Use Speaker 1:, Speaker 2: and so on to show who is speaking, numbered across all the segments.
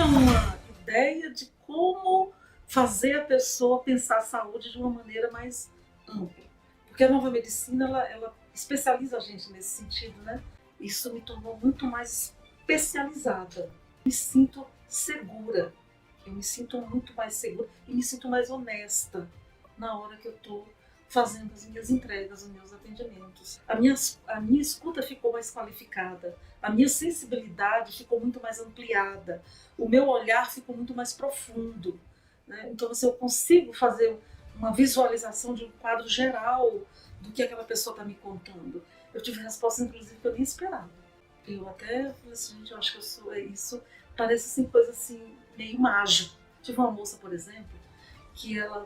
Speaker 1: uma ideia de como fazer a pessoa pensar a saúde de uma maneira mais ampla. Porque a nova medicina, ela especializa a gente nesse sentido, né? Isso me tornou muito mais especializada. Me sinto segura. Eu me sinto muito mais segura e me sinto mais honesta na hora que eu estou fazendo as minhas entregas, os meus atendimentos. A minha escuta ficou mais qualificada, a minha sensibilidade ficou muito mais ampliada, o meu olhar ficou muito mais profundo, né? Então, assim, eu consigo fazer uma visualização de um quadro geral do que aquela pessoa está me contando. Eu tive respostas, inclusive, que eu nem esperava. Eu até falei assim, gente, eu acho que eu sou isso. Parece assim, coisa assim, meio mágica. Tive uma moça, por exemplo, que ela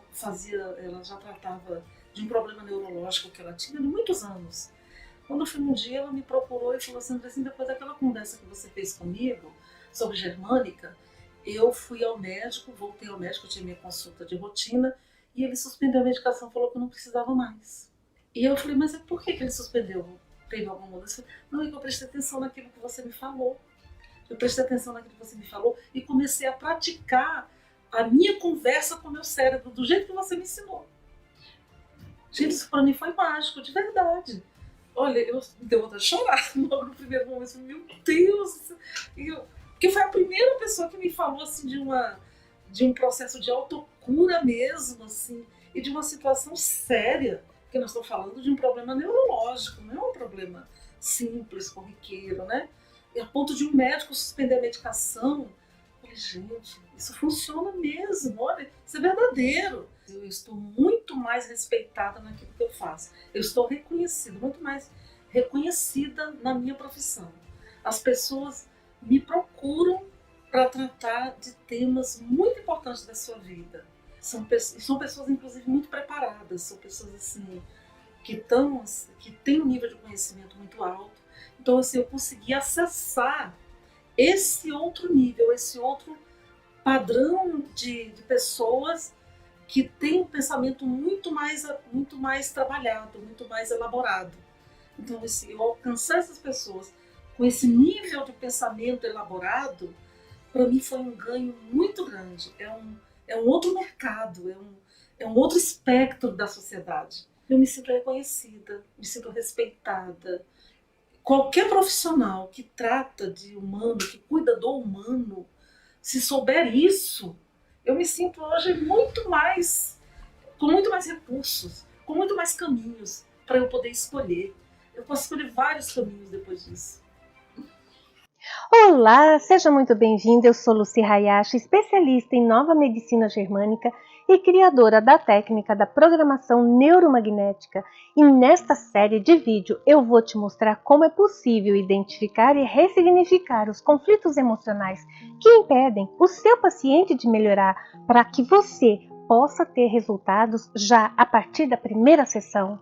Speaker 1: já tratava de um problema neurológico que ela tinha há muitos anos. Quando eu fui um dia, ela me procurou e falou assim, depois daquela conversa que você fez comigo sobre germânica, eu fui ao médico, voltei ao médico, eu tinha minha consulta de rotina, e ele suspendeu a medicação, falou que eu não precisava mais. E eu falei, mas por que ele suspendeu? Teve alguma mudança? Não, é que eu prestei atenção naquilo que você me falou. Eu prestei atenção naquilo que você me falou e comecei a praticar a minha conversa com o meu cérebro do jeito que você me ensinou. Gente, isso pra mim foi mágico, de verdade. Olha, eu me deu vontade de chorar logo no primeiro momento. Meu Deus! Porque foi a primeira pessoa que me falou assim de um processo de autocura mesmo, assim, e de uma situação séria. Porque nós estamos falando de um problema neurológico, não é um problema simples, corriqueiro, né? E a ponto de um médico suspender a medicação. Eu falei, gente, isso funciona mesmo, olha, isso é verdadeiro. Eu estou muito mais respeitada naquilo que eu faço. Eu estou reconhecida, muito mais reconhecida na minha profissão. As pessoas me procuram para tratar de temas muito importantes da sua vida. São pessoas, inclusive, muito preparadas, são pessoas assim, que têm um nível de conhecimento muito alto. Então, assim, eu consegui acessar esse outro nível, esse outro padrão de pessoas que têm um pensamento muito mais trabalhado, muito mais elaborado. Então, assim, eu alcançar essas pessoas com esse nível de pensamento elaborado, para mim foi um ganho muito grande. É um outro mercado, é um outro espectro da sociedade. Eu me sinto reconhecida, me sinto respeitada. Qualquer profissional que trata de humano, que cuida do humano, se souber isso, eu me sinto hoje com muito mais recursos, com muito mais caminhos para eu poder escolher. Eu posso escolher vários caminhos depois disso.
Speaker 2: Olá, seja muito bem-vinda. Eu sou Lucy Hayashi, especialista em nova medicina germânica e criadora da técnica da programação neuromagnética. E nesta série de vídeo eu vou te mostrar como é possível identificar e ressignificar os conflitos emocionais que impedem o seu paciente de melhorar para que você possa ter resultados já a partir da primeira sessão.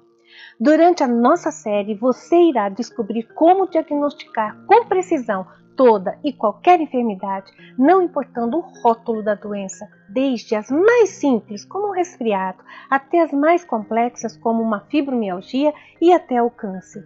Speaker 2: Durante a nossa série, você irá descobrir como diagnosticar com precisão toda e qualquer enfermidade, não importando o rótulo da doença, desde as mais simples, como o resfriado, até as mais complexas, como uma fibromialgia e até o câncer.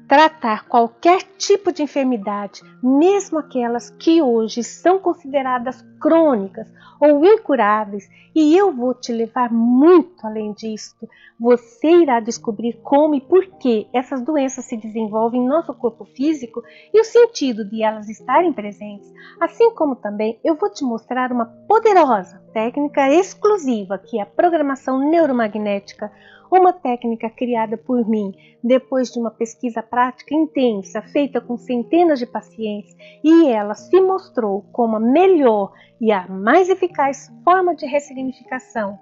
Speaker 2: Tratar qualquer tipo de enfermidade, mesmo aquelas que hoje são consideradas crônicas ou incuráveis, e eu vou te levar muito além disso. Você irá descobrir como e por que essas doenças se desenvolvem em nosso corpo físico e o sentido de elas estarem presentes, assim como também eu vou te mostrar uma poderosa técnica exclusiva que é a programação neuromagnética, uma técnica criada por mim depois de uma pesquisa prática intensa feita com centenas de pacientes, e ela se mostrou como a melhor e a mais eficaz forma de ressignificação.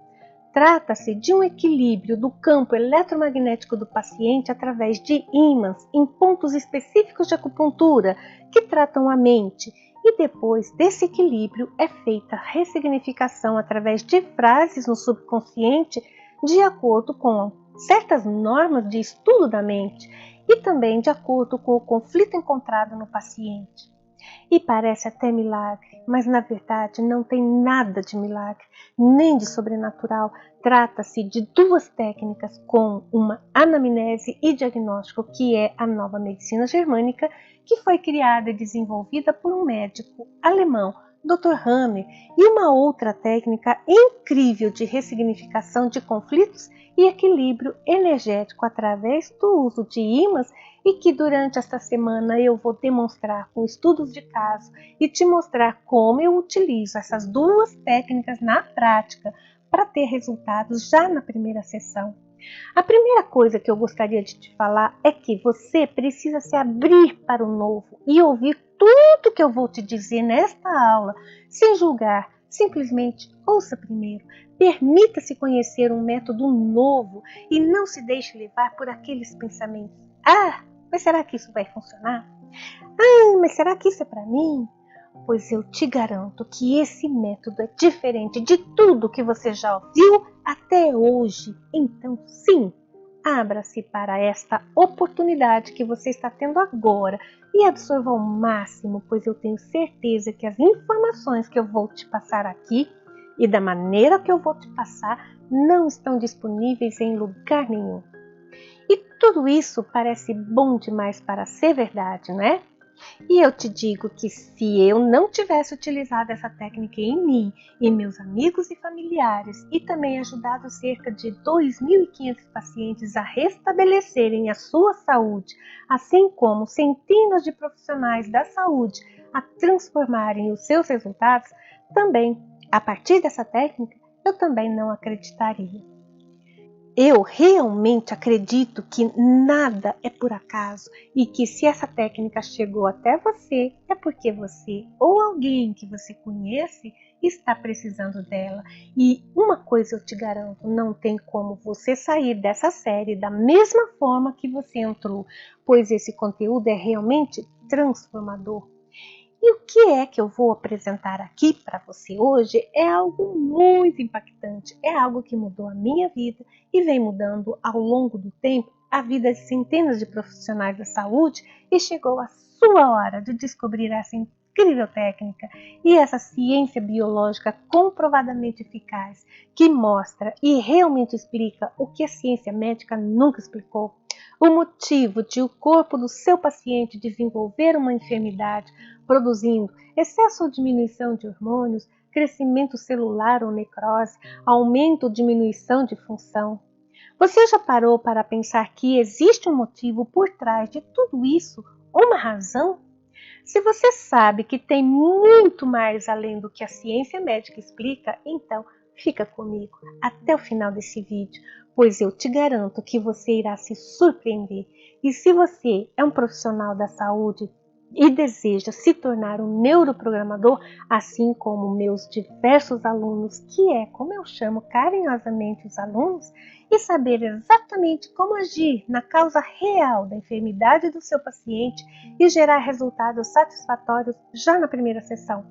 Speaker 2: Trata-se de um equilíbrio do campo eletromagnético do paciente através de ímãs em pontos específicos de acupuntura que tratam a mente, e depois desse equilíbrio é feita a ressignificação através de frases no subconsciente de acordo com certas normas de estudo da mente e também de acordo com o conflito encontrado no paciente. E parece até milagre, mas na verdade não tem nada de milagre, nem de sobrenatural. Trata-se de duas técnicas com uma anamnese e diagnóstico, que é a nova medicina germânica, que foi criada e desenvolvida por um médico alemão Dr. Hammer, e uma outra técnica incrível de ressignificação de conflitos e equilíbrio energético através do uso de ímãs, e que durante esta semana eu vou demonstrar com estudos de caso e te mostrar como eu utilizo essas duas técnicas na prática para ter resultados já na primeira sessão. A primeira coisa que eu gostaria de te falar é que você precisa se abrir para o novo e ouvir tudo que eu vou te dizer nesta aula, sem julgar. Simplesmente ouça primeiro. Permita-se conhecer um método novo e não se deixe levar por aqueles pensamentos. Mas será que isso vai funcionar? Mas será que isso é para mim? Pois eu te garanto que esse método é diferente de tudo que você já ouviu até hoje. Então, sim, abra-se para esta oportunidade que você está tendo agora e absorva ao máximo, pois eu tenho certeza que as informações que eu vou te passar aqui e da maneira que eu vou te passar não estão disponíveis em lugar nenhum. E tudo isso parece bom demais para ser verdade, não é? E eu te digo que se eu não tivesse utilizado essa técnica em mim, em meus amigos e familiares, e também ajudado cerca de 2.500 pacientes a restabelecerem a sua saúde, assim como centenas de profissionais da saúde a transformarem os seus resultados, também, a partir dessa técnica, eu também não acreditaria. Eu realmente acredito que nada é por acaso e que se essa técnica chegou até você, é porque você ou alguém que você conhece está precisando dela. E uma coisa eu te garanto, não tem como você sair dessa série da mesma forma que você entrou, pois esse conteúdo é realmente transformador. E o que é que eu vou apresentar aqui para você hoje é algo muito impactante, é algo que mudou a minha vida e vem mudando ao longo do tempo a vida de centenas de profissionais da saúde, e chegou a sua hora de descobrir essa incrível técnica e essa ciência biológica comprovadamente eficaz que mostra e realmente explica o que a ciência médica nunca explicou. O motivo de o corpo do seu paciente desenvolver uma enfermidade produzindo excesso ou diminuição de hormônios, crescimento celular ou necrose, aumento ou diminuição de função. Você já parou para pensar que existe um motivo por trás de tudo isso, uma razão? Se você sabe que tem muito mais além do que a ciência médica explica, então fica comigo até o final desse vídeo, pois eu te garanto que você irá se surpreender. E se você é um profissional da saúde e deseja se tornar um neuroprogramador, assim como meus diversos alunos, que é como eu chamo carinhosamente os alunos, e saber exatamente como agir na causa real da enfermidade do seu paciente e gerar resultados satisfatórios já na primeira sessão.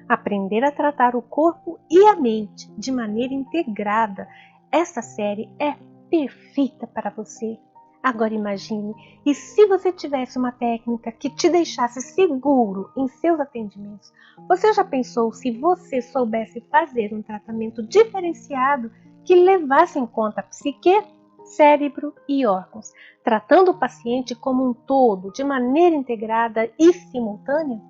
Speaker 2: Aprender a tratar o corpo e a mente de maneira integrada. Essa série é perfeita para você. Agora imagine, e se você tivesse uma técnica que te deixasse seguro em seus atendimentos? Você já pensou se você soubesse fazer um tratamento diferenciado que levasse em conta a psique, cérebro e órgãos, tratando o paciente como um todo, de maneira integrada e simultânea?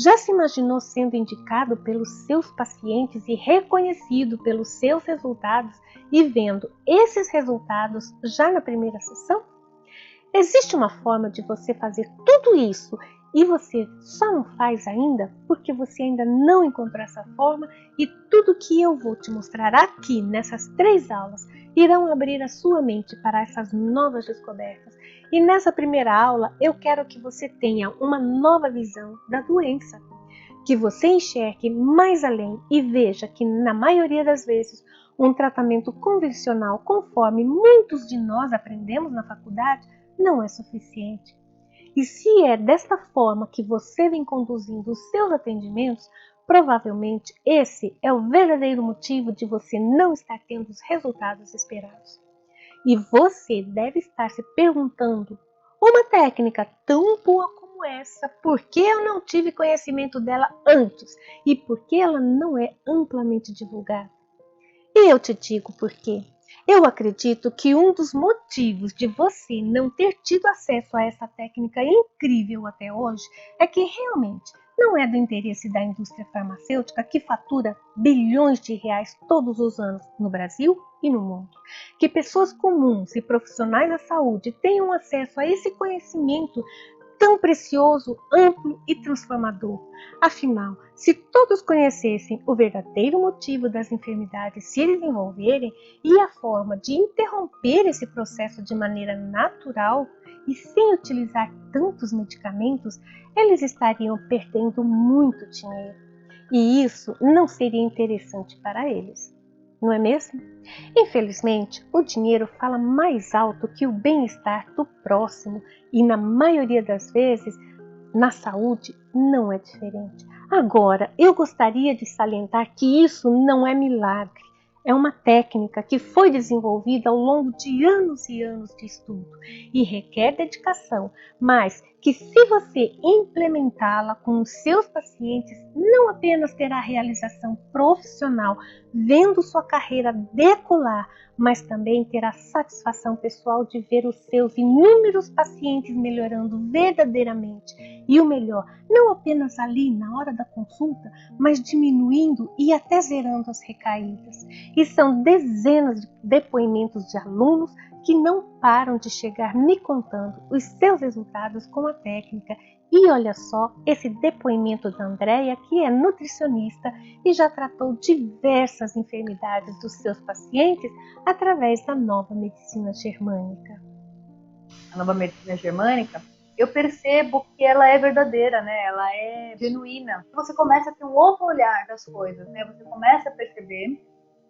Speaker 2: Já se imaginou sendo indicado pelos seus pacientes e reconhecido pelos seus resultados e vendo esses resultados já na primeira sessão? Existe uma forma de você fazer tudo isso e você só não faz ainda porque você ainda não encontrou essa forma, e tudo que eu vou te mostrar aqui nessas 3 aulas irão abrir a sua mente para essas novas descobertas. E nessa primeira aula eu quero que você tenha uma nova visão da doença, que você enxergue mais além e veja que na maioria das vezes um tratamento convencional, conforme muitos de nós aprendemos na faculdade, não é suficiente. E se é desta forma que você vem conduzindo os seus atendimentos, provavelmente esse é o verdadeiro motivo de você não estar tendo os resultados esperados. E você deve estar se perguntando: uma técnica tão boa como essa, por que eu não tive conhecimento dela antes? E por que ela não é amplamente divulgada? E eu te digo por quê. Eu acredito que um dos motivos de você não ter tido acesso a essa técnica incrível até hoje é que realmente não é do interesse da indústria farmacêutica, que fatura bilhões de reais todos os anos no Brasil e no mundo, que pessoas comuns e profissionais da saúde tenham acesso a esse conhecimento tão precioso, amplo e transformador. Afinal, se todos conhecessem o verdadeiro motivo das enfermidades se desenvolverem e a forma de interromper esse processo de maneira natural e sem utilizar tantos medicamentos, eles estariam perdendo muito dinheiro. E isso não seria interessante para eles, não é mesmo? Infelizmente, o dinheiro fala mais alto que o bem-estar do próximo e, na maioria das vezes, na saúde não é diferente. Agora, eu gostaria de salientar que isso não é milagre. É uma técnica que foi desenvolvida ao longo de anos e anos de estudo e requer dedicação, mas que, se você implementá-la com os seus pacientes, não apenas terá realização profissional vendo sua carreira decolar, mas também terá satisfação pessoal de ver os seus inúmeros pacientes melhorando verdadeiramente. E o melhor, não apenas ali na hora da consulta, mas diminuindo e até zerando as recaídas. E são dezenas de depoimentos de alunos que não param de chegar me contando os seus resultados com a técnica. E olha só esse depoimento da Andréia, que é nutricionista e já tratou diversas enfermidades dos seus pacientes através da nova medicina germânica.
Speaker 3: A nova medicina germânica, eu percebo que ela é verdadeira, né? Ela é genuína. Você começa a ter um outro olhar das coisas, né? Você começa a perceber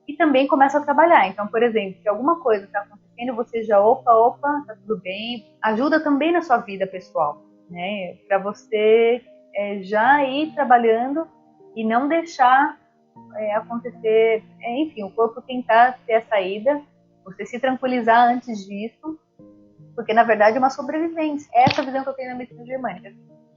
Speaker 3: e também começa a trabalhar. Então, por exemplo, se alguma coisa está acontecendo, você já opa, tá tudo bem. Ajuda também na sua vida pessoal, né? Para você já ir trabalhando e não deixar acontecer, enfim, o corpo tentar ter a saída, você se tranquilizar antes disso, porque na verdade é uma sobrevivência. Essa visão que eu tenho na medicina germânica,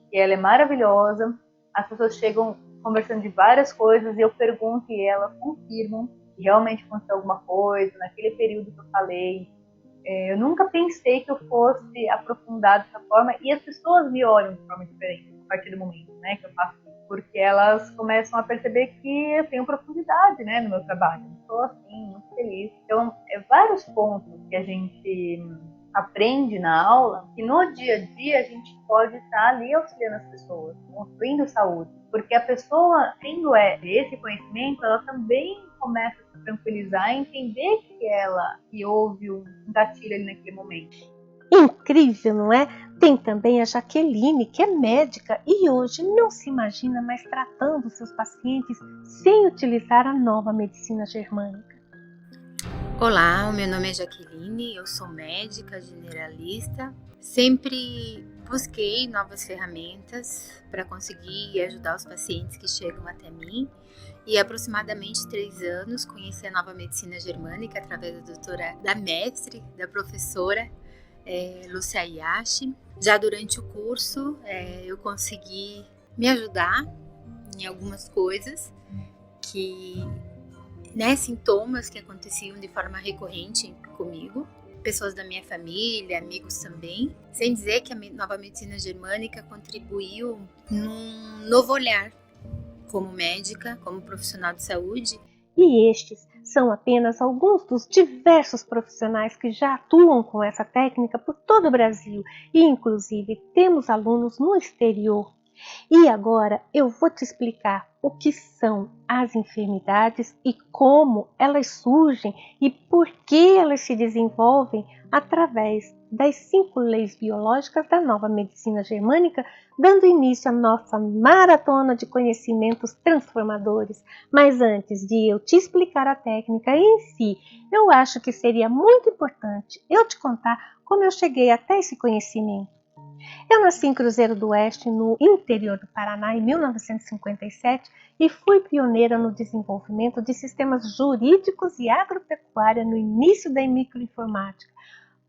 Speaker 3: que ela é maravilhosa, as pessoas chegam conversando de várias coisas e eu pergunto e elas confirmam que realmente aconteceu alguma coisa naquele período que eu falei. Eu nunca pensei que eu fosse aprofundar dessa forma e as pessoas me olham de forma diferente a partir do momento, né, que eu faço isso, porque elas começam a perceber que eu tenho profundidade, né, no meu trabalho. Estou assim, muito feliz. Então, vários pontos que a gente aprende na aula, que no dia a dia a gente pode estar ali auxiliando as pessoas, construindo saúde. Porque a pessoa, tendo esse conhecimento, ela também começa a se tranquilizar e entender que houve um gatilho ali naquele momento.
Speaker 2: Incrível, não é? Tem também a Jaqueline, que é médica e hoje não se imagina mais tratando seus pacientes sem utilizar a nova medicina germânica.
Speaker 4: Olá, o meu nome é Jaqueline, eu sou médica generalista. Sempre busquei novas ferramentas para conseguir ajudar os pacientes que chegam até mim. E há aproximadamente 3 anos conheci a nova medicina germânica através da mestre, da professora Lúcia Hayashi. Já durante o curso eu consegui me ajudar em algumas coisas sintomas que aconteciam de forma recorrente comigo, pessoas da minha família, amigos também, sem dizer que a nova medicina germânica contribuiu num novo olhar como médica, como profissional de saúde.
Speaker 2: E estes são apenas alguns dos diversos profissionais que já atuam com essa técnica por todo o Brasil e, inclusive, temos alunos no exterior. E agora eu vou te explicar o que são as enfermidades e como elas surgem e por que elas se desenvolvem através das 5 leis biológicas da nova medicina germânica, dando início à nossa maratona de conhecimentos transformadores. Mas antes de eu te explicar a técnica em si, eu acho que seria muito importante eu te contar como eu cheguei até esse conhecimento. Eu nasci em Cruzeiro do Oeste, no interior do Paraná, em 1957 e fui pioneira no desenvolvimento de sistemas jurídicos e agropecuária no início da microinformática.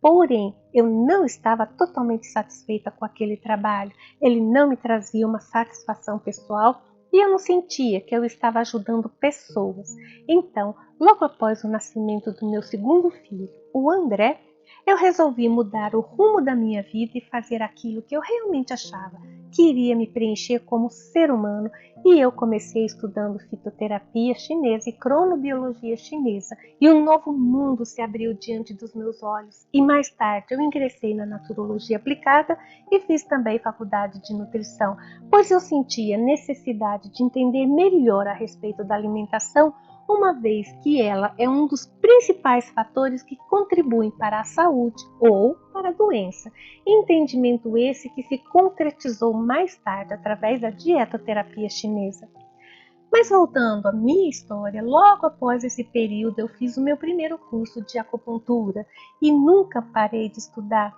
Speaker 2: Porém, eu não estava totalmente satisfeita com aquele trabalho. Ele não me trazia uma satisfação pessoal e eu não sentia que eu estava ajudando pessoas. Então, logo após o nascimento do meu segundo filho, o André, eu resolvi mudar o rumo da minha vida e fazer aquilo que eu realmente achava que iria me preencher como ser humano, e eu comecei estudando fitoterapia chinesa e cronobiologia chinesa, e um novo mundo se abriu diante dos meus olhos. E mais tarde eu ingressei na naturologia aplicada e fiz também faculdade de nutrição, pois eu sentia necessidade de entender melhor a respeito da alimentação, uma vez que ela é um dos principais fatores que contribuem para a saúde ou para a doença. Entendimento esse que se concretizou mais tarde através da dietoterapia chinesa. Mas voltando à minha história, logo após esse período eu fiz o meu primeiro curso de acupuntura e nunca parei de estudar.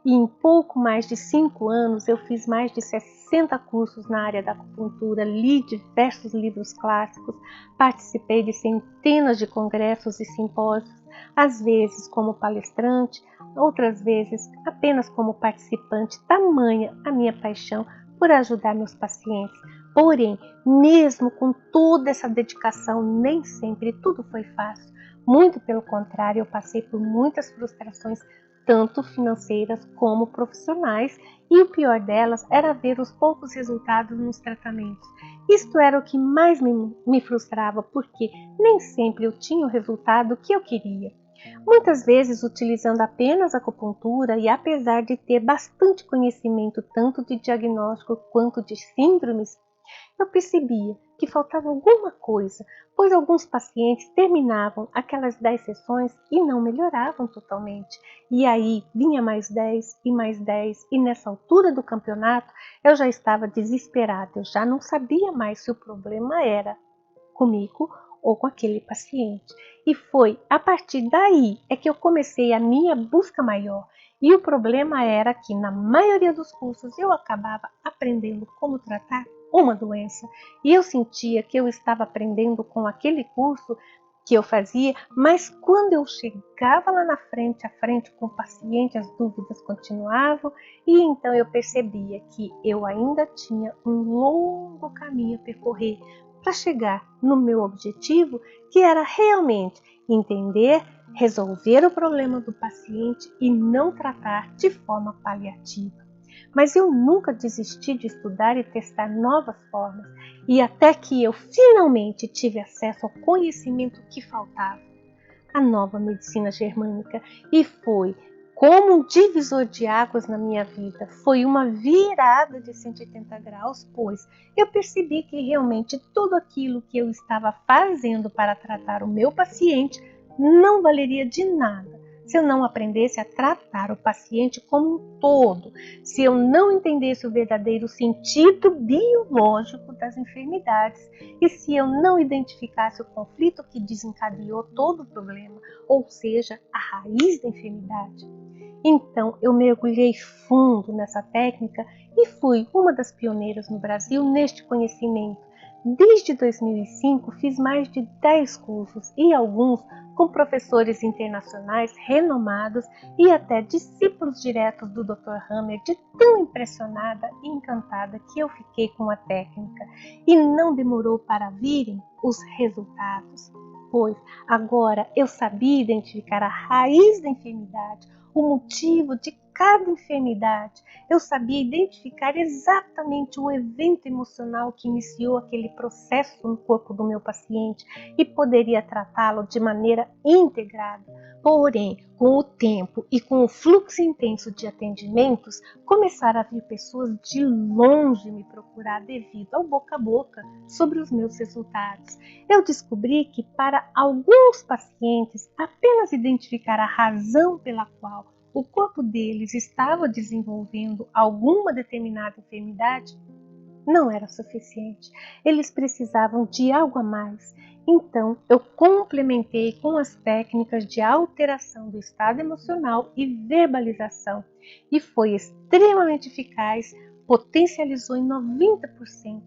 Speaker 2: E em pouco mais de 5 anos eu fiz mais de 60 cursos na área da acupuntura, li diversos livros clássicos, participei de centenas de congressos e simpósios, às vezes como palestrante, outras vezes apenas como participante, tamanha a minha paixão por ajudar meus pacientes. Porém, mesmo com toda essa dedicação, nem sempre tudo foi fácil. Muito pelo contrário, eu passei por muitas frustrações, tanto financeiras como profissionais, e o pior delas era ver os poucos resultados nos tratamentos. Isto era o que mais me frustrava, porque nem sempre eu tinha o resultado que eu queria. Muitas vezes utilizando apenas a acupuntura, e apesar de ter bastante conhecimento tanto de diagnóstico quanto de síndromes, eu percebia que faltava alguma coisa, pois alguns pacientes terminavam aquelas 10 sessões e não melhoravam totalmente. E aí vinha mais 10 e mais 10, e nessa altura do campeonato eu já estava desesperada, eu já não sabia mais se o problema era comigo ou com aquele paciente. E foi a partir daí é que eu comecei a minha busca maior. E o problema era que na maioria dos cursos eu acabava aprendendo como tratar uma doença, e eu sentia que eu estava aprendendo com aquele curso que eu fazia, mas quando eu chegava lá na frente, à frente com o paciente, as dúvidas continuavam, e então eu percebia que eu ainda tinha um longo caminho a percorrer para chegar no meu objetivo, que era realmente entender, resolver o problema do paciente e não tratar de forma paliativa. Mas eu nunca desisti de estudar e testar novas formas, e até que eu finalmente tive acesso ao conhecimento que faltava, a nova medicina germânica, e foi como um divisor de águas na minha vida. Foi uma virada de 180 graus, pois eu percebi que realmente tudo aquilo que eu estava fazendo para tratar o meu paciente não valeria de nada se eu não aprendesse a tratar o paciente como um todo, se eu não entendesse o verdadeiro sentido biológico das enfermidades e se eu não identificasse o conflito que desencadeou todo o problema, ou seja, a raiz da enfermidade. Então eu mergulhei fundo nessa técnica e fui uma das pioneiras no Brasil neste conhecimento. Desde 2005 fiz mais de 10 cursos, e alguns com professores internacionais renomados e até discípulos diretos do Dr. Hammer, de tão impressionada e encantada que eu fiquei com a técnica. E não demorou para virem os resultados, pois agora eu sabia identificar a raiz da enfermidade, o motivo de cada enfermidade. Eu sabia identificar exatamente o evento emocional que iniciou aquele processo no corpo do meu paciente e poderia tratá-lo de maneira integrada. Porém, com o tempo e com o fluxo intenso de atendimentos, começaram a vir pessoas de longe me procurar devido ao boca a boca sobre os meus resultados. Eu descobri que para alguns pacientes, apenas identificar a razão pela qual o corpo deles estava desenvolvendo alguma determinada enfermidade não era suficiente. Eles precisavam de algo a mais. Então, eu complementei com as técnicas de alteração do estado emocional e verbalização, e foi extremamente eficaz, potencializou em 90%.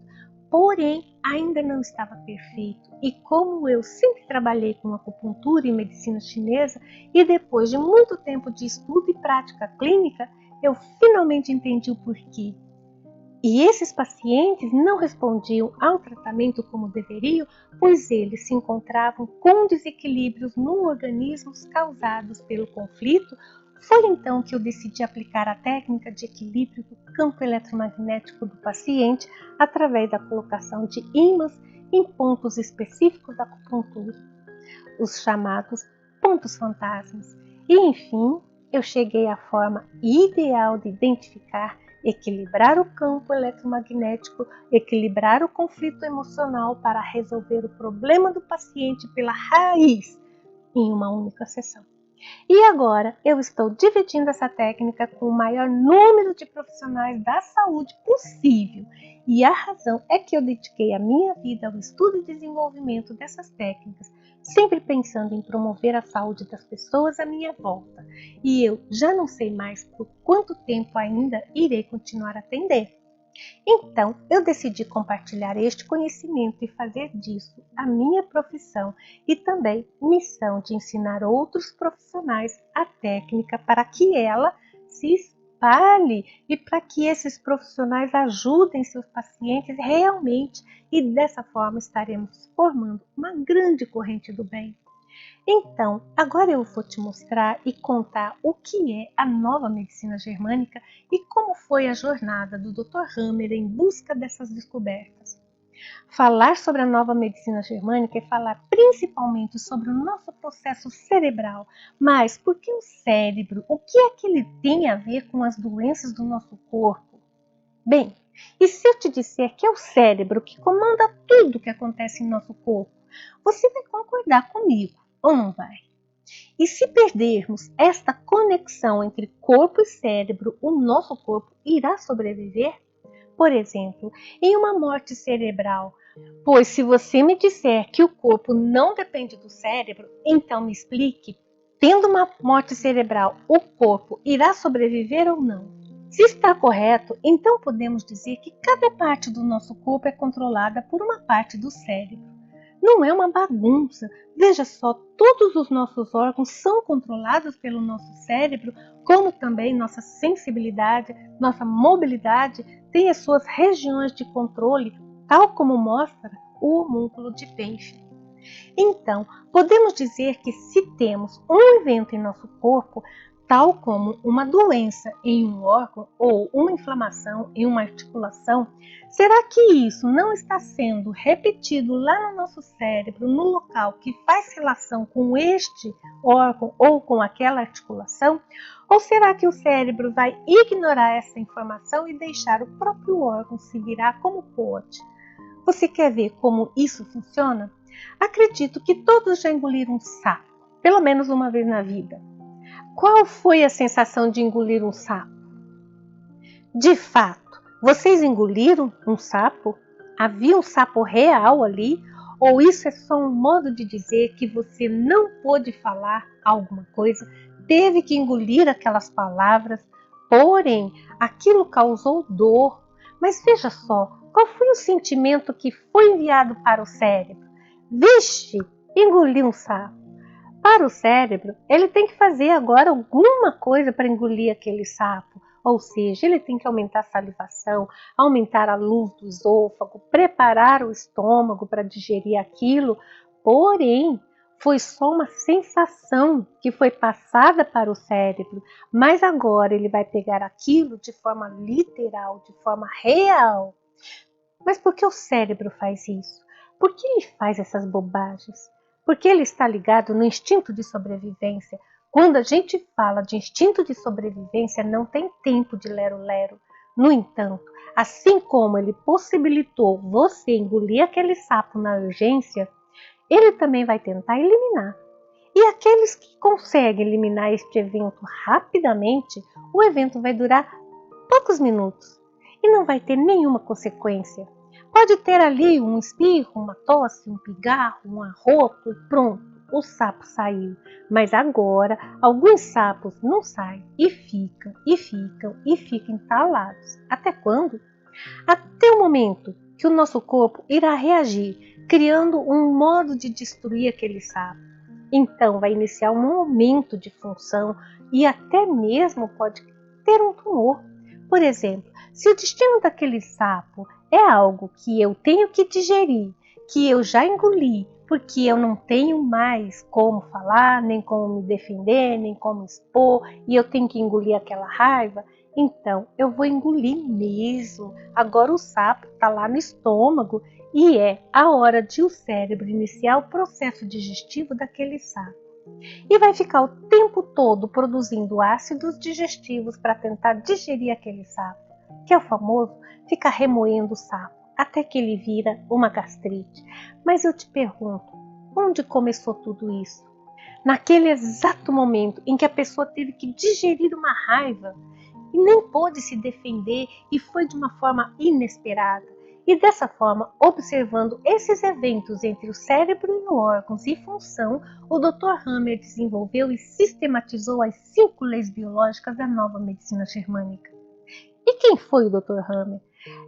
Speaker 2: Porém, ainda não estava perfeito, e como eu sempre trabalhei com acupuntura e medicina chinesa, e depois de muito tempo de estudo e prática clínica, eu finalmente entendi o porquê. E esses pacientes não respondiam ao tratamento como deveriam, pois eles se encontravam com desequilíbrios no organismo causados pelo conflito Foi então que eu decidi aplicar a técnica de equilíbrio do campo eletromagnético do paciente através da colocação de ímãs em pontos específicos da acupuntura, os chamados pontos fantasmas. E, enfim, eu cheguei à forma ideal de identificar, equilibrar o campo eletromagnético, equilibrar o conflito emocional para resolver o problema do paciente pela raiz em uma única sessão. E agora eu estou dividindo essa técnica com o maior número de profissionais da saúde possível. E a razão é que eu dediquei a minha vida ao estudo e desenvolvimento dessas técnicas, sempre pensando em promover a saúde das pessoas à minha volta. E eu já não sei mais por quanto tempo ainda irei continuar a atender. Então, eu decidi compartilhar este conhecimento e fazer disso a minha profissão e também missão de ensinar outros profissionais a técnica para que ela se espalhe e para que esses profissionais ajudem seus pacientes realmente, e dessa forma estaremos formando uma grande corrente do bem. Então, agora eu vou te mostrar e contar o que é a nova medicina germânica e como foi a jornada do Dr. Hammer em busca dessas descobertas. Falar sobre a nova medicina germânica é falar principalmente sobre o nosso processo cerebral, mas por que o cérebro? O que é que ele tem a ver com as doenças do nosso corpo? Bem, e se eu te disser que é o cérebro que comanda tudo o que acontece em nosso corpo, você vai concordar comigo, ou não vai? E se perdermos esta conexão entre corpo e cérebro, o nosso corpo irá sobreviver? Por exemplo, em uma morte cerebral. Pois se você me disser que o corpo não depende do cérebro, então me explique, tendo uma morte cerebral, o corpo irá sobreviver ou não? Se está correto, então podemos dizer que cada parte do nosso corpo é controlada por uma parte do cérebro. Não é uma bagunça. Veja só, todos os nossos órgãos são controlados pelo nosso cérebro, como também nossa sensibilidade, nossa mobilidade tem as suas regiões de controle, tal como mostra o homúnculo de Penfield. Então, podemos dizer que se temos um evento em nosso corpo, tal como uma doença em um órgão ou uma inflamação em uma articulação, será que isso não está sendo repetido lá no nosso cérebro, no local que faz relação com este órgão ou com aquela articulação? Ou será que o cérebro vai ignorar essa informação e deixar o próprio órgão se virar como pode? Você quer ver como isso funciona? Acredito que todos já engoliram um sapo, pelo menos uma vez na vida. Qual foi a sensação de engolir um sapo? De fato, vocês engoliram um sapo? Havia um sapo real ali? Ou isso é só um modo de dizer que você não pôde falar alguma coisa, teve que engolir aquelas palavras, porém aquilo causou dor? Mas veja só, qual foi o sentimento que foi enviado para o cérebro? Vixe, engoli um sapo. Para o cérebro, ele tem que fazer agora alguma coisa para engolir aquele sapo. Ou seja, ele tem que aumentar a salivação, aumentar a luz do esôfago, preparar o estômago para digerir aquilo. Porém, foi só uma sensação que foi passada para o cérebro. Mas agora ele vai pegar aquilo de forma literal, de forma real. Mas por que o cérebro faz isso? Por que ele faz essas bobagens? Porque ele está ligado no instinto de sobrevivência. Quando a gente fala de instinto de sobrevivência, não tem tempo de lero-lero. No entanto, assim como ele possibilitou você engolir aquele sapo na urgência, ele também vai tentar eliminar. E aqueles que conseguem eliminar este evento rapidamente, o evento vai durar poucos minutos e não vai ter nenhuma consequência. Pode ter ali um espirro, uma tosse, um pigarro, um arroto e pronto, o sapo saiu. Mas agora, alguns sapos não saem e ficam entalados. Até quando? Até o momento que o nosso corpo irá reagir, criando um modo de destruir aquele sapo. Então vai iniciar um aumento de função e até mesmo pode ter um tumor. Por exemplo, se o destino daquele sapo é algo que eu tenho que digerir, que eu já engoli, porque eu não tenho mais como falar, nem como me defender, nem como expor, e eu tenho que engolir aquela raiva, então eu vou engolir mesmo. Agora o sapo está lá no estômago e é a hora de o cérebro iniciar o processo digestivo daquele sapo. E vai ficar o tempo todo produzindo ácidos digestivos para tentar digerir aquele sapo, que é o famoso ficar remoendo o sapo, até que ele vira uma gastrite. Mas eu te pergunto, onde começou tudo isso? Naquele exato momento em que a pessoa teve que digerir uma raiva e nem pôde se defender e foi de uma forma inesperada. E dessa forma, observando esses eventos entre o cérebro e os órgãos e função, o Dr. Hammer desenvolveu e sistematizou as 5 leis biológicas da nova medicina germânica. E quem foi o Dr. Hammer?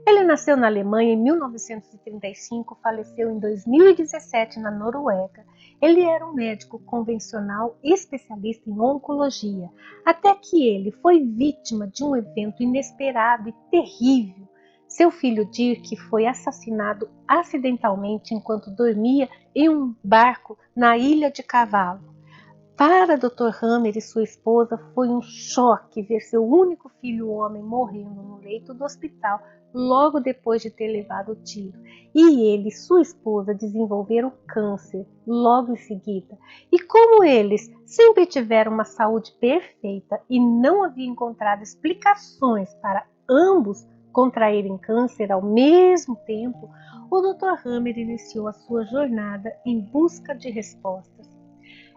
Speaker 2: Ele nasceu na Alemanha em 1935, faleceu em 2017 na Noruega. Ele era um médico convencional especialista em oncologia, até que ele foi vítima de um evento inesperado e terrível. Seu filho Dirk foi assassinado acidentalmente enquanto dormia em um barco na Ilha de Cavalo. Para Dr. Hammer e sua esposa foi um choque ver seu único filho homem morrendo no leito do hospital logo depois de ter levado o tiro. E ele e sua esposa desenvolveram câncer logo em seguida. E como eles sempre tiveram uma saúde perfeita e não havia encontrado explicações para ambos contraírem câncer ao mesmo tempo, o Dr. Hammer iniciou a sua jornada em busca de respostas.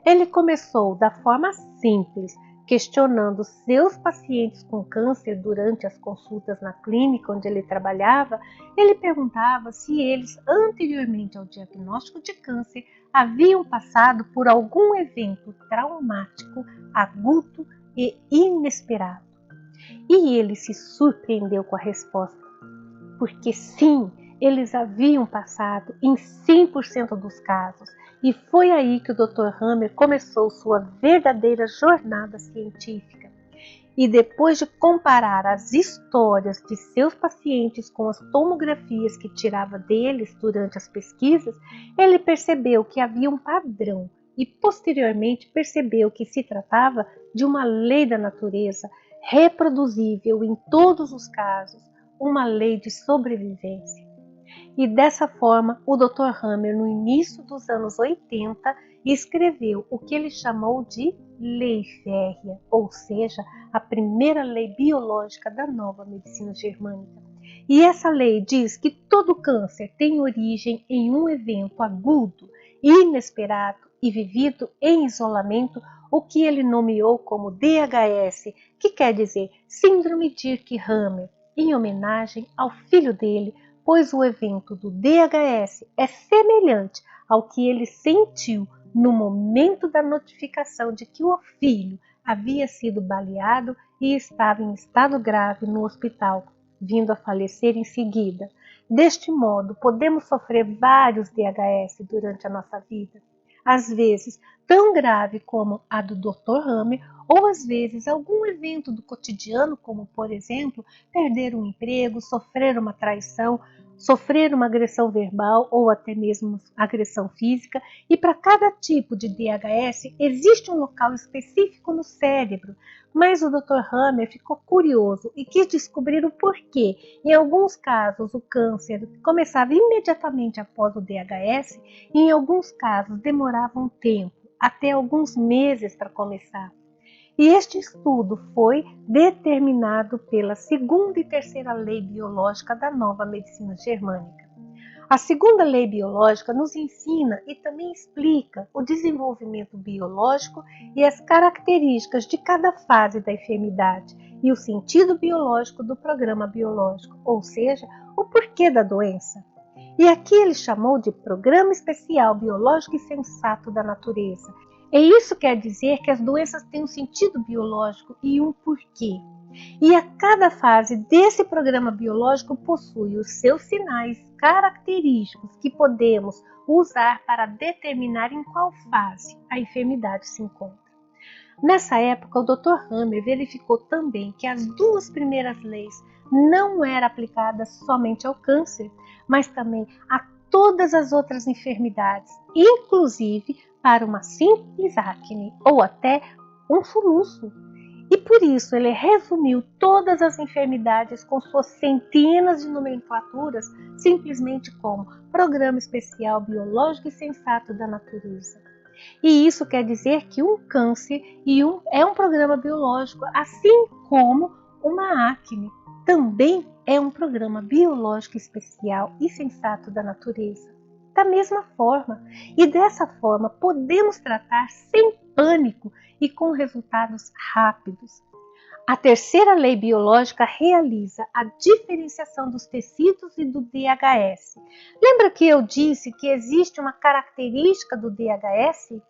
Speaker 2: Ele começou da forma simples, questionando seus pacientes com câncer durante as consultas na clínica onde ele trabalhava. Ele perguntava se eles, anteriormente ao diagnóstico de câncer, haviam passado por algum evento traumático, agudo e inesperado. E ele se surpreendeu com a resposta, porque sim, eles haviam passado em 100% dos casos. E foi aí que o Dr. Hammer começou sua verdadeira jornada científica. E depois de comparar as histórias de seus pacientes com as tomografias que tirava deles durante as pesquisas, ele percebeu que havia um padrão e posteriormente percebeu que se tratava de uma lei da natureza reproduzível em todos os casos, uma lei de sobrevivência. E dessa forma, o Dr. Hammer, no início dos anos 80, escreveu o que ele chamou de Lei Férrea, ou seja, a primeira lei biológica da nova medicina germânica. E essa lei diz que todo câncer tem origem em um evento agudo, inesperado e vivido em isolamento, o que ele nomeou como DHS, que quer dizer Síndrome Dirk-Hammer, em homenagem ao filho dele, pois o evento do DHS é semelhante ao que ele sentiu no momento da notificação de que o filho havia sido baleado e estava em estado grave no hospital, vindo a falecer em seguida. Deste modo, podemos sofrer vários DHS durante a nossa vida, às vezes tão grave como a do Dr. Hammer, ou às vezes algum evento do cotidiano, como por exemplo, perder um emprego, sofrer uma traição, sofrer uma agressão verbal ou até mesmo agressão física. E para cada tipo de DHS existe um local específico no cérebro, mas o Dr. Hammer ficou curioso e quis descobrir o porquê. Em alguns casos o câncer começava imediatamente após o DHS e em alguns casos demorava um tempo, até alguns meses para começar. E este estudo foi determinado pela segunda e terceira lei biológica da nova medicina germânica. A segunda lei biológica nos ensina e também explica o desenvolvimento biológico e as características de cada fase da enfermidade e o sentido biológico do programa biológico, ou seja, o porquê da doença. E aqui ele chamou de Programa Especial Biológico e Sensato da Natureza. E isso quer dizer que as doenças têm um sentido biológico e um porquê. E a cada fase desse programa biológico possui os seus sinais característicos que podemos usar para determinar em qual fase a enfermidade se encontra. Nessa época, o Dr. Hammer verificou também que as duas primeiras leis não eram aplicadas somente ao câncer, mas também a todas as outras enfermidades, inclusive para uma simples acne ou até um soluço. E por isso ele resumiu todas as enfermidades com suas centenas de nomenclaturas simplesmente como Programa Especial Biológico e Sensato da Natureza. E isso quer dizer que um câncer é um programa biológico, assim como uma acne também é um programa biológico especial e sensato da natureza. Da mesma forma, e dessa forma podemos tratar sem pânico e com resultados rápidos. A terceira lei biológica realiza a diferenciação dos tecidos e do DHS. Lembra que eu disse que existe uma característica do DHS?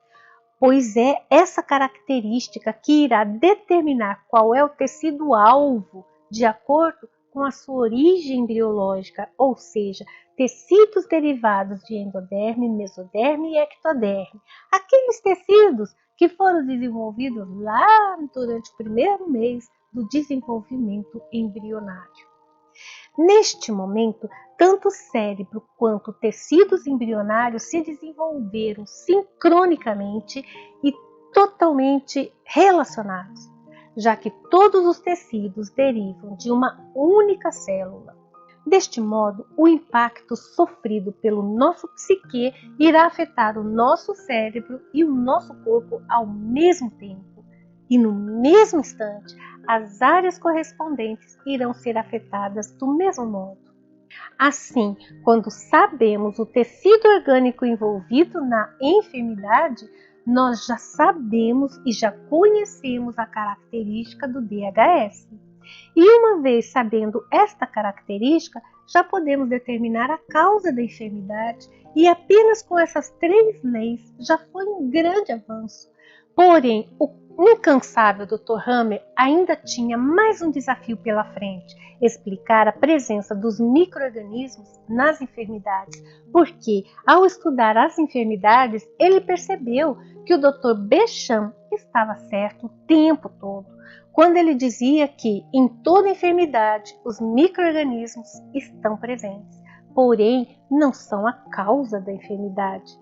Speaker 2: Pois é essa característica que irá determinar qual é o tecido-alvo de acordo com a sua origem embriológica, ou seja, tecidos derivados de endoderme, mesoderme e ectoderme. Aqueles tecidos que foram desenvolvidos lá durante o primeiro mês do desenvolvimento embrionário. Neste momento, tanto o cérebro quanto tecidos embrionários se desenvolveram sincronicamente e totalmente relacionados, já que todos os tecidos derivam de uma única célula. Deste modo, o impacto sofrido pelo nosso psique irá afetar o nosso cérebro e o nosso corpo ao mesmo tempo. E no mesmo instante, as áreas correspondentes irão ser afetadas do mesmo modo. Assim, quando sabemos o tecido orgânico envolvido na enfermidade, nós já sabemos e já conhecemos a característica do DHS. E uma vez sabendo esta característica, já podemos determinar a causa da enfermidade, e apenas com essas 3 leis já foi um grande avanço. Porém, o incansável Dr. Hammer ainda tinha mais um desafio pela frente: explicar a presença dos micro-organismos nas enfermidades, porque ao estudar as enfermidades, ele percebeu que o Dr. Béchamp estava certo o tempo todo, quando ele dizia que em toda enfermidade os micro-organismos estão presentes, porém não são a causa da enfermidade.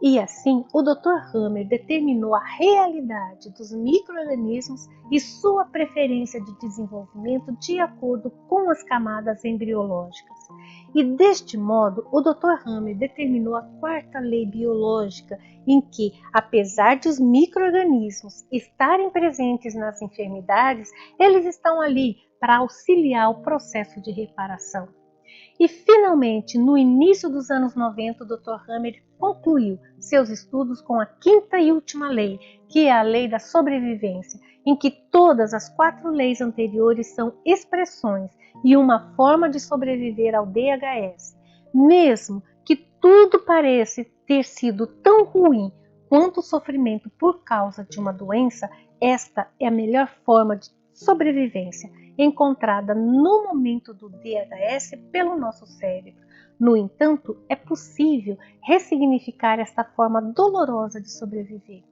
Speaker 2: E assim, o Dr. Hammer determinou a realidade dos micro-organismos e sua preferência de desenvolvimento de acordo com as camadas embriológicas. E deste modo, o Dr. Hammer determinou a 4ª lei biológica, em que, apesar de os micro-organismos estarem presentes nas enfermidades, eles estão ali para auxiliar o processo de reparação. E, finalmente, no início dos anos 90, o Dr. Hammer concluiu seus estudos com a 5ª e última lei, que é a lei da sobrevivência, em que todas as 4 leis anteriores são expressões e uma forma de sobreviver ao DHS. Mesmo que tudo pareça ter sido tão ruim quanto o sofrimento por causa de uma doença, esta é a melhor forma de sobrevivência encontrada no momento do DHS pelo nosso cérebro. No entanto, é possível ressignificar esta forma dolorosa de sobreviver.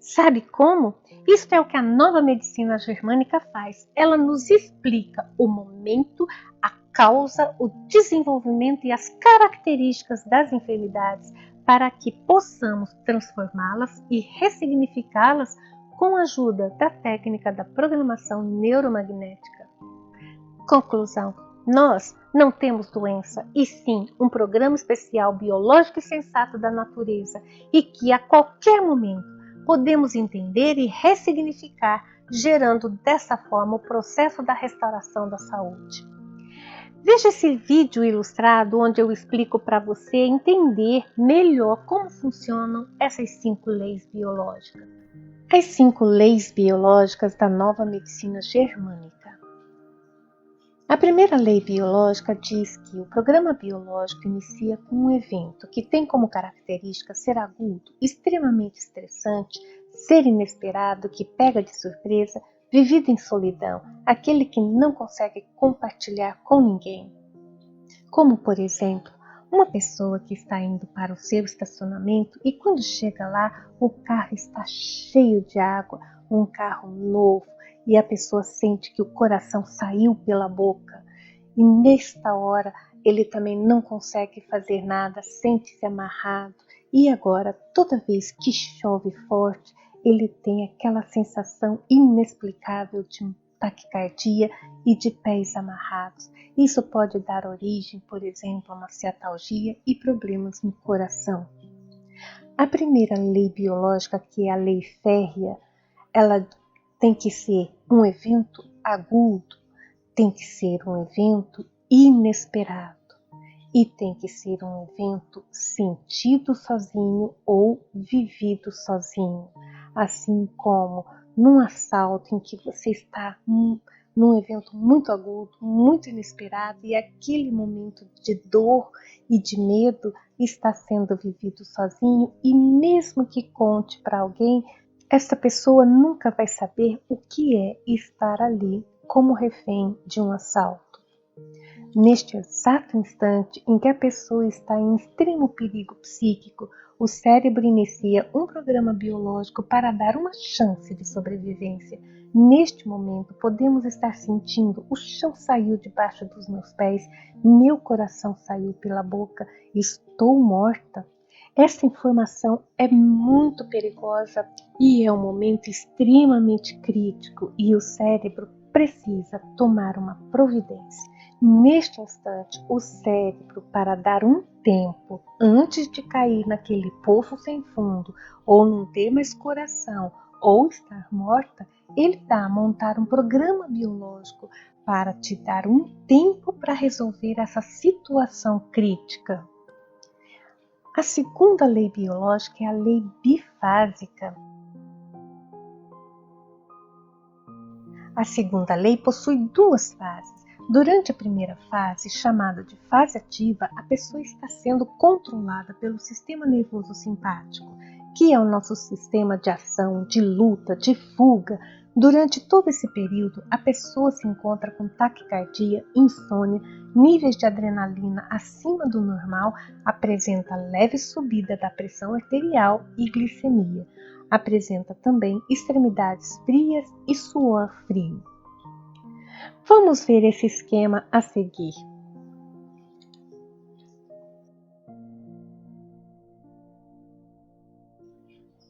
Speaker 2: Sabe como? Isto é o que a nova medicina germânica faz. Ela nos explica o momento, a causa, o desenvolvimento e as características das enfermidades para que possamos transformá-las e ressignificá-las com a ajuda da técnica da programação neuromagnética. Conclusão: nós não temos doença, e sim um programa especial biológico e sensato da natureza, e que a qualquer momento podemos entender e ressignificar, gerando dessa forma o processo da restauração da saúde. Veja esse vídeo ilustrado onde eu explico para você entender melhor como funcionam essas 5 leis biológicas. As 5 leis biológicas da nova medicina germânica. A primeira lei biológica diz que o programa biológico inicia com um evento que tem como característica ser agudo, extremamente estressante, ser inesperado, que pega de surpresa, vivido em solidão, aquele que não consegue compartilhar com ninguém. Como, por exemplo, uma pessoa que está indo para o seu estacionamento e quando chega lá, o carro está cheio de água, um carro novo, e a pessoa sente que o coração saiu pela boca. E nesta hora, ele também não consegue fazer nada, sente-se amarrado. E agora, toda vez que chove forte, ele tem aquela sensação inexplicável de taquicardia e de pés amarrados. Isso pode dar origem, por exemplo, a uma ciatalgia e problemas no coração. A primeira lei biológica, que é a lei férrea, ela tem que ser um evento agudo, tem que ser um evento inesperado e tem que ser um evento sentido sozinho ou vivido sozinho, assim como num assalto em que você está num evento muito agudo, muito inesperado e aquele momento de dor e de medo está sendo vivido sozinho e mesmo que conte para alguém, essa pessoa nunca vai saber o que é estar ali como refém de um assalto. Neste exato instante em que a pessoa está em extremo perigo psíquico, o cérebro inicia um programa biológico para dar uma chance de sobrevivência. Neste momento, podemos estar sentindo o chão saiu debaixo dos meus pés, meu coração saiu pela boca, estou morta. Essa informação é muito perigosa e é um momento extremamente crítico e o cérebro precisa tomar uma providência. Neste instante, o cérebro, para dar um tempo antes de cair naquele poço sem fundo, ou não ter mais coração, ou estar morta, ele dá a montar um programa biológico para te dar um tempo para resolver essa situação crítica. A segunda lei biológica é a lei bifásica. A segunda lei possui duas fases. Durante a primeira fase, chamada de fase ativa, a pessoa está sendo controlada pelo sistema nervoso simpático, que é o nosso sistema de ação, de luta, de fuga. Durante todo esse período, a pessoa se encontra com taquicardia, insônia, níveis de adrenalina acima do normal, apresenta leve subida da pressão arterial e glicemia. Apresenta também extremidades frias e suor frio. Vamos ver esse esquema a seguir.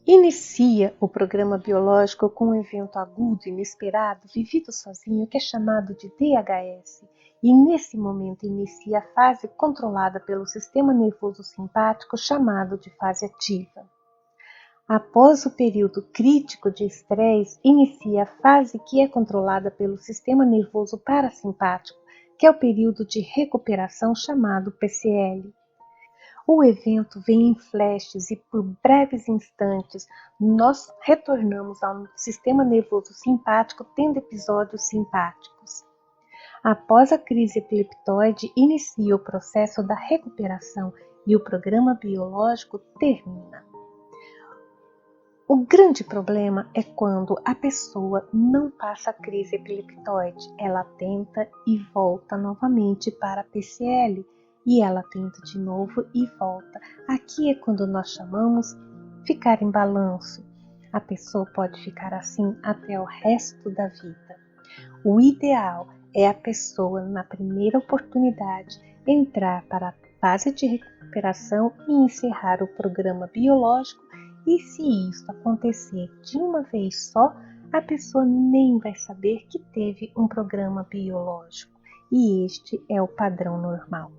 Speaker 2: Inicia o programa biológico com um evento agudo e inesperado, vivido sozinho, que é chamado de DHS. E nesse momento inicia a fase controlada pelo sistema nervoso simpático, chamado de fase ativa. Após o período crítico de estresse, inicia a fase que é controlada pelo sistema nervoso parasimpático, que é o período de recuperação chamado PCL. O evento vem em flashes e por breves instantes nós retornamos ao sistema nervoso simpático tendo episódios simpáticos. Após a crise epileptoide, inicia o processo da recuperação e o programa biológico termina. O grande problema é quando a pessoa não passa a crise epileptoide. Ela tenta e volta novamente para a PCL. E ela tenta de novo e volta. Aqui é quando nós chamamos ficar em balanço. A pessoa pode ficar assim até o resto da vida. O ideal é a pessoa, na primeira oportunidade, entrar para a fase de recuperação e encerrar o programa biológico. E se isso acontecer de uma vez só, a pessoa nem vai saber que teve um programa biológico. E este é o padrão normal.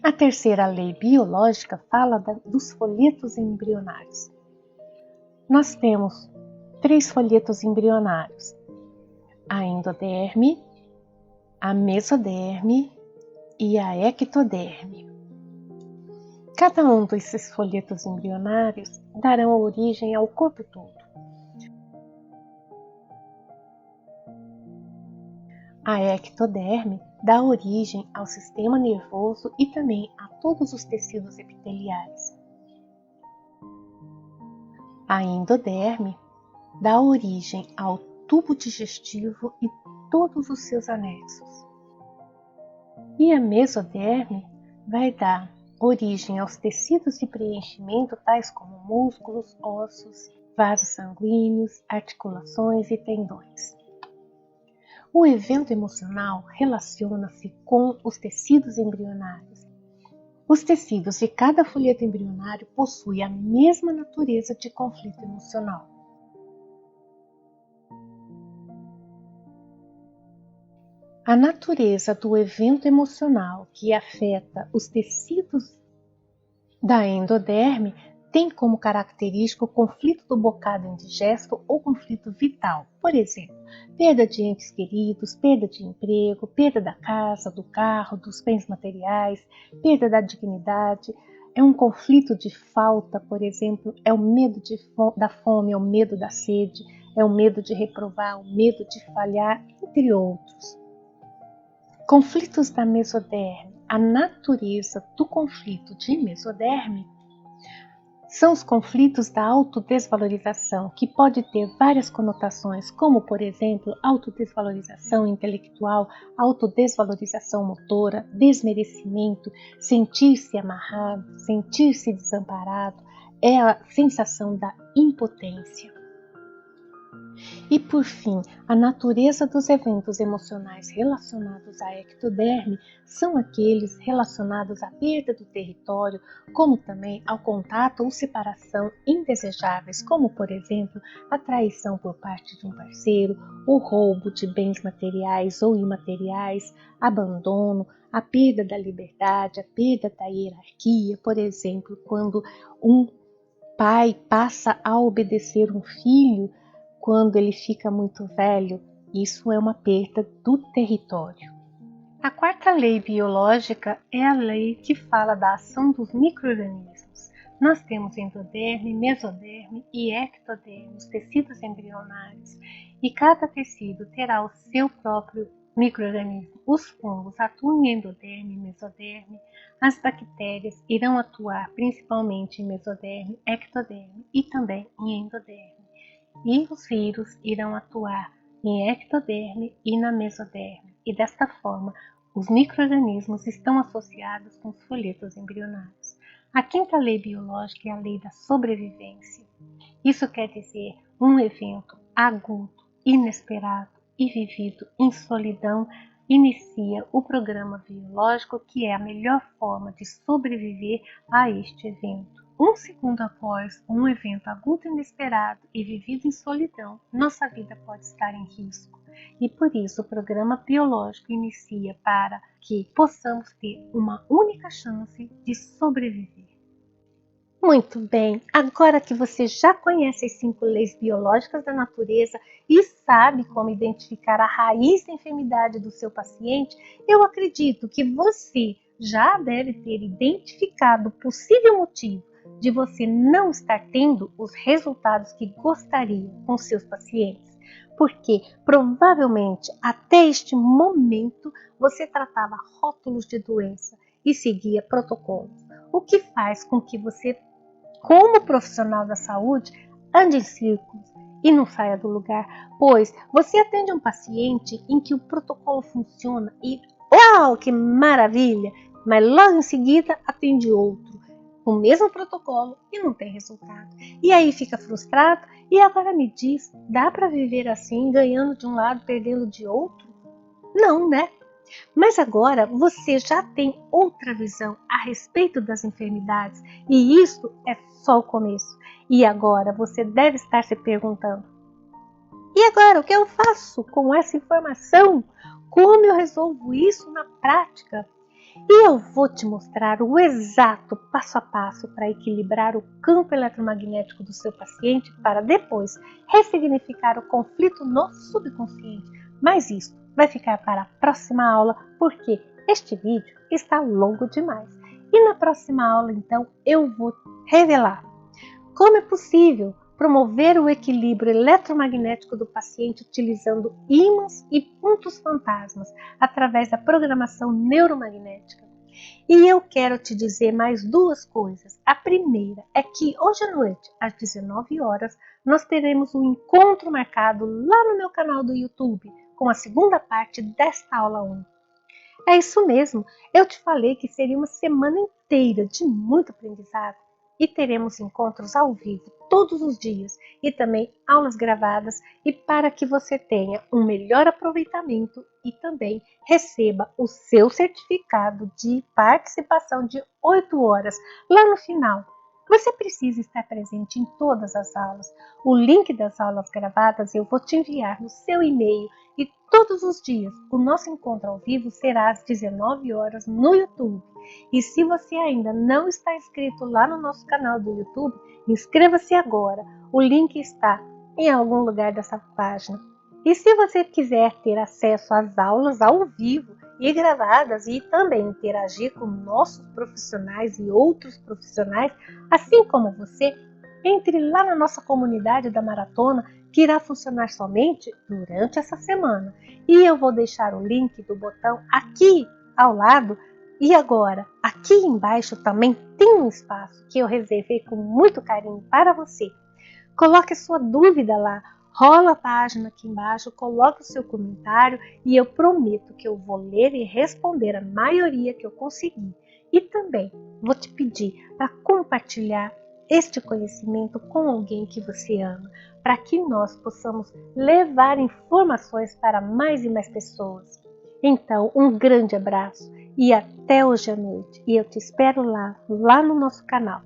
Speaker 2: A terceira lei biológica fala dos folhetos embrionários. Nós temos 3 folhetos embrionários: a endoderme, a mesoderme e a ectoderme. Cada um desses folhetos embrionários darão origem ao corpo todo. A ectoderme dá origem ao sistema nervoso e também a todos os tecidos epiteliais. A endoderme dá origem ao tubo digestivo e todos os seus anexos. E a mesoderme vai dar origem aos tecidos de preenchimento tais como músculos, ossos, vasos sanguíneos, articulações e tendões. O evento emocional relaciona-se com os tecidos embrionários. Os tecidos de cada folheto embrionário possuem a mesma natureza de conflito emocional. A natureza do evento emocional que afeta os tecidos da endoderme tem como característica o conflito do bocado indigesto ou conflito vital. Por exemplo, perda de entes queridos, perda de emprego, perda da casa, do carro, dos bens materiais, perda da dignidade. É um conflito de falta, por exemplo, é o medo da fome, é o medo da sede, é o medo de reprovar, o medo de falhar, entre outros. Conflitos da mesoderme. A natureza do conflito de mesoderme são os conflitos da autodesvalorização, que pode ter várias conotações, como, por exemplo, autodesvalorização intelectual, autodesvalorização motora, desmerecimento, sentir-se amarrado, sentir-se desamparado, é a sensação da impotência. E, por fim, a natureza dos eventos emocionais relacionados à ectoderme são aqueles relacionados à perda do território, como também ao contato ou separação indesejáveis, como, por exemplo, a traição por parte de um parceiro, o roubo de bens materiais ou imateriais, abandono, a perda da liberdade, a perda da hierarquia, por exemplo, quando um pai passa a obedecer um filho, quando ele fica muito velho, isso é uma perda do território. A quarta lei biológica é a lei que fala da ação dos micro-organismos. Nós temos endoderme, mesoderme e ectoderme, os tecidos embrionários, e cada tecido terá o seu próprio micro-organismo. Os fungos atuam em endoderme e mesoderme, as bactérias irão atuar principalmente em mesoderme, ectoderme e também em endoderme. E os vírus irão atuar em ectoderme e na mesoderme, e desta forma os micro-organismos estão associados com os folhetos embrionários. A quinta lei biológica é a lei da sobrevivência. Isso quer dizer um evento agudo, inesperado e vivido em solidão inicia o programa biológico, que é a melhor forma de sobreviver a este evento. Um segundo após um evento agudo inesperado e vivido em solidão, nossa vida pode estar em risco. E por isso o programa biológico inicia para que possamos ter uma única chance de sobreviver. Muito bem, agora que você já conhece as 5 leis biológicas da natureza e sabe como identificar a raiz da enfermidade do seu paciente, eu acredito que você já deve ter identificado o possível motivo de você não estar tendo os resultados que gostaria com seus pacientes, porque provavelmente até este momento você tratava rótulos de doença e seguia protocolos, o que faz com que você, como profissional da saúde, ande em círculos e não saia do lugar, pois você atende um paciente em que o protocolo funciona e uau, que maravilha, mas logo em seguida atende outro o mesmo protocolo e não tem resultado. E aí fica frustrado e agora me diz, dá para viver assim, ganhando de um lado, perdendo de outro? Não, né? Mas agora você já tem outra visão a respeito das enfermidades e isso é só o começo. E agora você deve estar se perguntando, e agora o que eu faço com essa informação? Como eu resolvo isso na prática? E eu vou te mostrar o exato passo a passo para equilibrar o campo eletromagnético do seu paciente para depois ressignificar o conflito no subconsciente. Mas isso vai ficar para a próxima aula, porque este vídeo está longo demais. E na próxima aula, então, eu vou revelar como é possível promover o equilíbrio eletromagnético do paciente utilizando ímãs e pontos fantasmas através da programação neuromagnética. E eu quero te dizer mais 2 coisas. A primeira é que hoje à noite, às 19 horas, nós teremos um encontro marcado lá no meu canal do YouTube com a segunda parte desta aula 1. É isso mesmo, eu te falei que seria uma semana inteira de muito aprendizado. e teremos encontros ao vivo todos os dias e também aulas gravadas e para que você tenha um melhor aproveitamento e também receba o seu certificado de participação de 8 horas lá no final. Você precisa estar presente em todas as aulas. O link das aulas gravadas eu vou te enviar no seu e-mail e todos os dias o nosso encontro ao vivo será às 19 horas no YouTube. E se você ainda não está inscrito lá no nosso canal do YouTube, inscreva-se agora. O link está em algum lugar dessa página. E se você quiser ter acesso às aulas ao vivo e gravadas e também interagir com nossos profissionais e outros profissionais, assim como você, entre lá na nossa comunidade da maratona, que irá funcionar somente durante essa semana. E eu vou deixar o link do botão aqui ao lado. E agora, aqui embaixo também tem um espaço que eu reservei com muito carinho para você. Coloque sua dúvida lá, rola a página aqui embaixo, coloque o seu comentário e eu prometo que eu vou ler e responder a maioria que eu conseguir. E também vou te pedir para compartilhar este conhecimento com alguém que você ama, para que nós possamos levar informações para mais e mais pessoas. Então, um grande abraço e até hoje à noite. E eu te espero lá no nosso canal.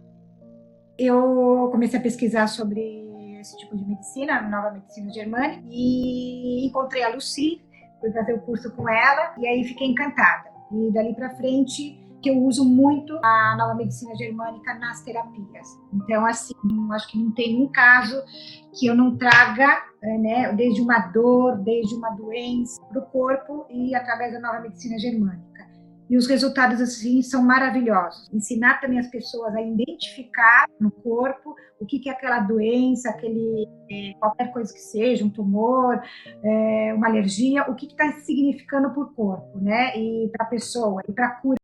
Speaker 5: Eu comecei a pesquisar sobre esse tipo de medicina, a nova medicina germânica, e encontrei a Lucy, fui fazer o curso com ela, e aí fiquei encantada. E dali para frente, que eu uso muito a nova medicina germânica nas terapias. Então, assim, acho que não tem um caso que eu não traga, né, desde uma dor, desde uma doença para o corpo e através da nova medicina germânica. E os resultados, assim, são maravilhosos. Ensinar também as pessoas a identificar no corpo o que é aquela doença, qualquer coisa que seja, um tumor, uma alergia, o que está significando para o corpo, né? E para a pessoa, e para a cura.